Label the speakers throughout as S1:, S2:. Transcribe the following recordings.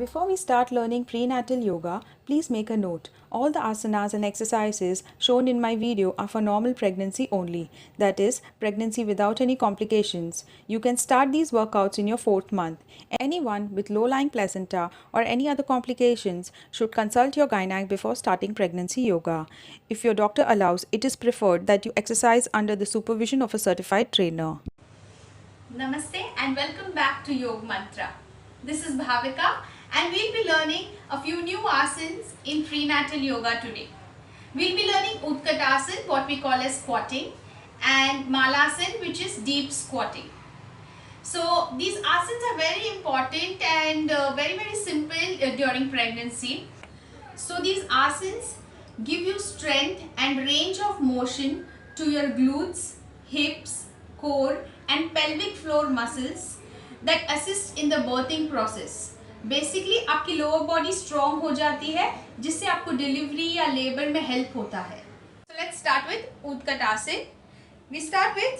S1: Before we start learning prenatal yoga, please make a note. All the asanas and exercises shown in my video are for normal pregnancy only, that is, pregnancy without any complications. You can start these workouts in your 4th month. Anyone with low-lying placenta or any other complications should consult your gynec before starting pregnancy yoga. If your doctor allows, it is preferred that you exercise under the supervision of a certified trainer.
S2: Namaste and welcome back to Yoga Mantra. This is Bhavika and we'll be learning a few new asanas in prenatal yoga today. We'll be learning Utkatasana, what we call as squatting, and Malasana, which is deep squatting. So these asanas are very important and very simple during pregnancy. So these asanas give you strength and range of motion to your glutes, hips, core and pelvic floor muscles that assist in the birthing process. Basically आपकी lower body strong हो जाती है जिससे आपको delivery या labour में help होता है. So let's start with Utkatasana. We start with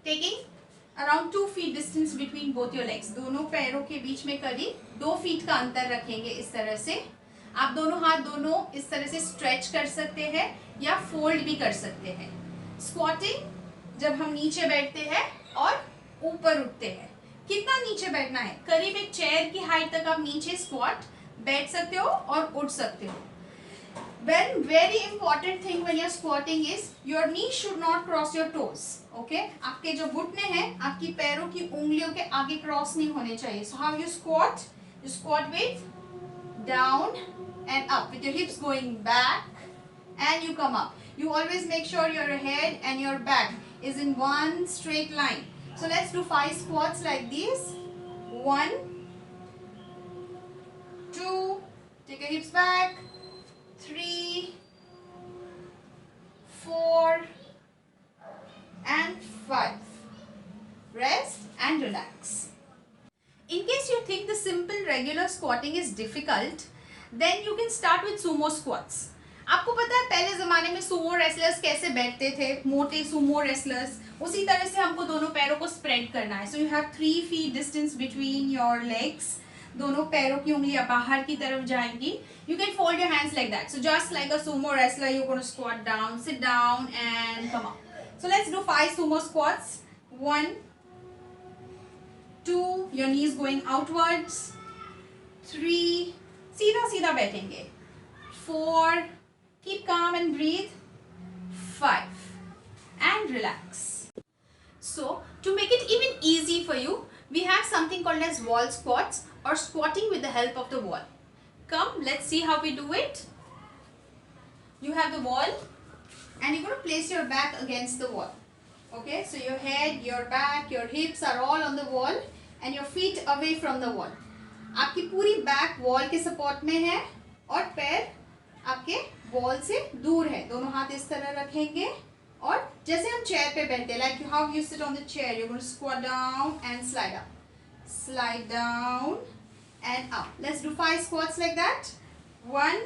S2: taking around 2 feet distance between both your legs. दोनों पैरों के बीच में करीब 2 feet का अंतर रखेंगे. इस तरह से आप दोनों हाथ दोनों इस तरह से स्ट्रेच कर सकते हैं या फोल्ड भी कर सकते हैं. स्क्वाटिंग जब हम नीचे बैठते हैं और ऊपर उठते हैं. कितना नीचे बैठना है? करीब एक चेयर की हाइट तक आप नीचे स्क्वाट बैठ सकते हो और उठ सकते हो. When very important thing when you're squatting is your knee should not cross your toes. Okay? आपके जो घुटने हैं आपकी पैरों की उंगलियों के आगे क्रॉस नहीं होने चाहिए. So how you squat? You squat with down and up with your hips going back and you come up. You always make sure your head and your back is in one straight line. So let's do 5 squats like this. 1, 2, take your hips back. 3, 4 and 5. Rest and relax. In case you think the simple regular squatting is difficult, then you can start with sumo squats. आपको पता है पहले ज़माने में Sumo wrestlers कैसे बैठते थे? मोटे सुमो रेसलर्स. उसी तरह से हमको दोनों पैरों को स्प्रेड करना है. So you have 3 feet distance between your legs. दोनों पैरों की उंगलियां बाहर की तरफ जाएंगी. You can fold your hands like that. So just like a Sumo wrestler you gonna squat down, sit down and come up. So let's do 5 sumo squats. 1, 2, your knees going outwards. 3, सीधा सीधा बैठेंगे. 4, keep calm and breathe. 5 and relax. So to make it even easy for you, we have something called as wall squats or squatting with the help of the wall. Come, let's see how we do it. You have the wall and you're going to place your back against the wall. Okay, so your head, your back, your hips are all on the wall and your feet away from the wall. आपकी पूरी back wall के support में है और पैर आपके wall से दूर है. दोनों हाथ इस तरह रखेंगे और जैसे हम चेयर पे बैठते हैं, like how you sit on the chair, you gonna squat down and slide down and up. Let's do 5 squats like that. 1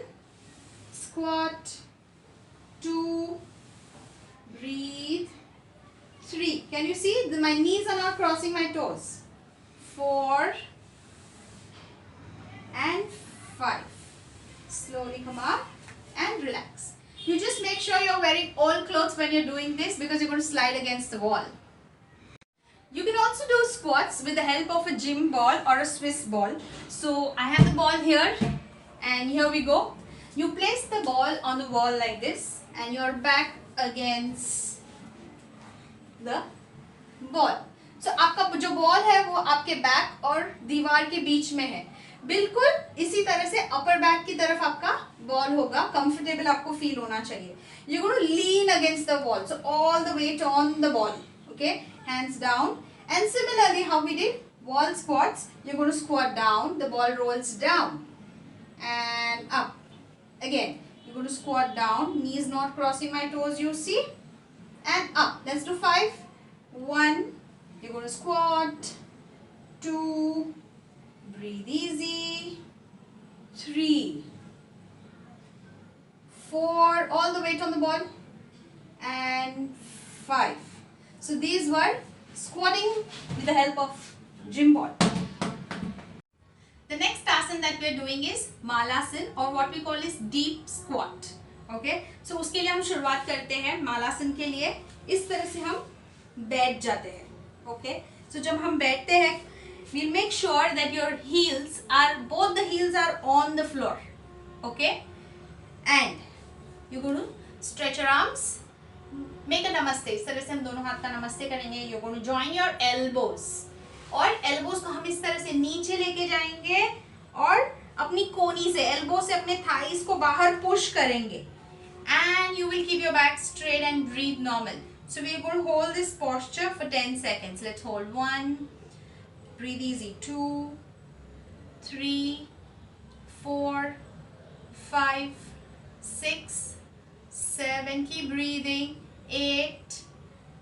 S2: squat, 2 breathe, 3. Can you see my knees are not crossing my toes? 4 and 5. Slowly come up and relax. You just make sure you're wearing old clothes when you're doing this because you're going to slide against the wall. You can also do squats with the help of a gym ball or a Swiss ball. So I have the ball here and here we go. You place the ball on the wall like this and your back against the ball. So आपका जो ball है वो आपके back और दीवार के बीच में है. बिल्कुल इसी तरह से अपर बैक की तरफ आपका बॉल होगा. कंफर्टेबल आपको फील होना चाहिए. You're going to lean against the wall. So all the weight on the ball. Okay, hands down. And similarly how we did wall squats, you're going to squat down. The ball rolls down and up. Again, you're going to squat down. Knees not crossing my toes, you see. And up. Let's do 5. 1. You're going to squat. 2. Breathe easy. 3, 4, all the weight on the ball, and 5. So these were squatting with the help of gym ball. The next asana that we are doing is Malasana, or what we call is deep squat. Okay, so उसके लिए हम शुरुआत करते हैं मालासन के लिए इस तरह से हम बैठ जाते हैं. Okay, so जब हम बैठते हैं we'll make sure that your heels are, both the heels are on the floor. Okay, and you're going to stretch your arms, make a namaste. इस तरह से हम दोनों हाथ का नमस्ते करेंगे. You're going to join your elbows, और elbows को हम इस तरह से नीचे लेके जाएंगे और अपनी कोनी से elbow से अपने thighs को बाहर push करेंगे. And you will keep your back straight and breathe normal. So we are going to hold this posture for 10 seconds. Let's hold 1, breathe easy, 2, 3, 4, 5, 6, 7, keep breathing, 8,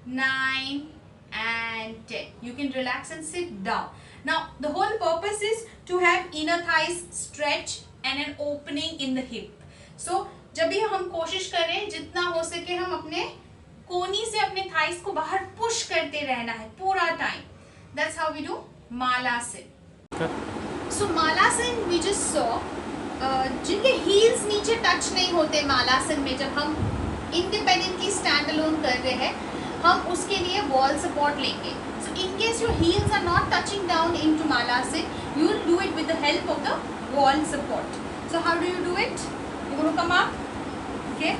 S2: 9 and 10. You can relax and sit down. Now the whole purpose is to have inner thighs stretch and an opening in the hip. So जब भी हम कोशिश करें जितना हो सके हम अपने कोनी से अपने थाइस को बाहर पुश करते रहना है पूरा time. That's how we do Malasana. So Malasana we just saw जिनके heels नीचे टच नहीं होते Malasana में, जब हम independently stand alone कर रहे हैं हम उसके लिए wall support लेंगे. So in case your heels are not touching down into Malasana, you will do it with the help of the wall support. So how do you do it? You're going to come up. Okay,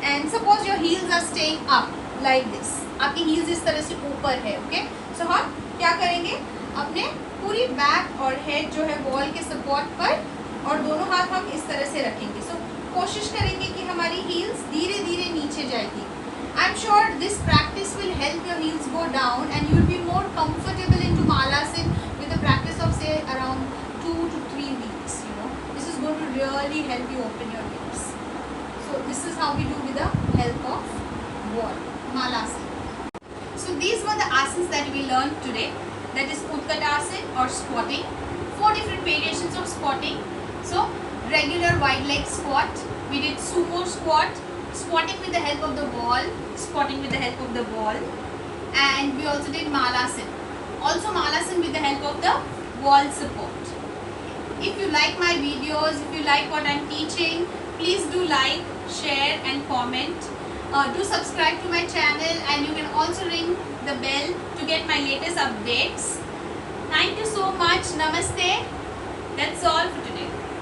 S2: and suppose your heels are staying up like this. आपकी heels इस तरह से ऊपर है. Okay, so हम क्या करेंगे, अपने पूरी बैक और हेड जो है वॉल के सपोर्ट पर, और दोनों हाथ हम इस तरह से रखेंगे. So कोशिश करेंगे कि हमारी heels धीरे धीरे नीचे जाएगी. I'm sure this practice will help your heels go down and you will be more comfortable into Malasana with the practice of say around 2 to 3 weeks. You know, this is going to really help you open your hips. So this is how we do with the help of wall, Malasana. So these were the asanas that we learned today. That is Utkatasana or squatting. 4 different variations of squatting. So regular wide leg squat. We did sumo squat, squatting with the help of the wall, squatting with the help of the wall. And we also did Malasana. Also Malasana with the help of the wall support. If you like my videos, if you like what I am teaching, please do like, share and comment. Do subscribe to my channel, and you can also ring the bell to get my latest updates. Thank you so much. Namaste. That's all.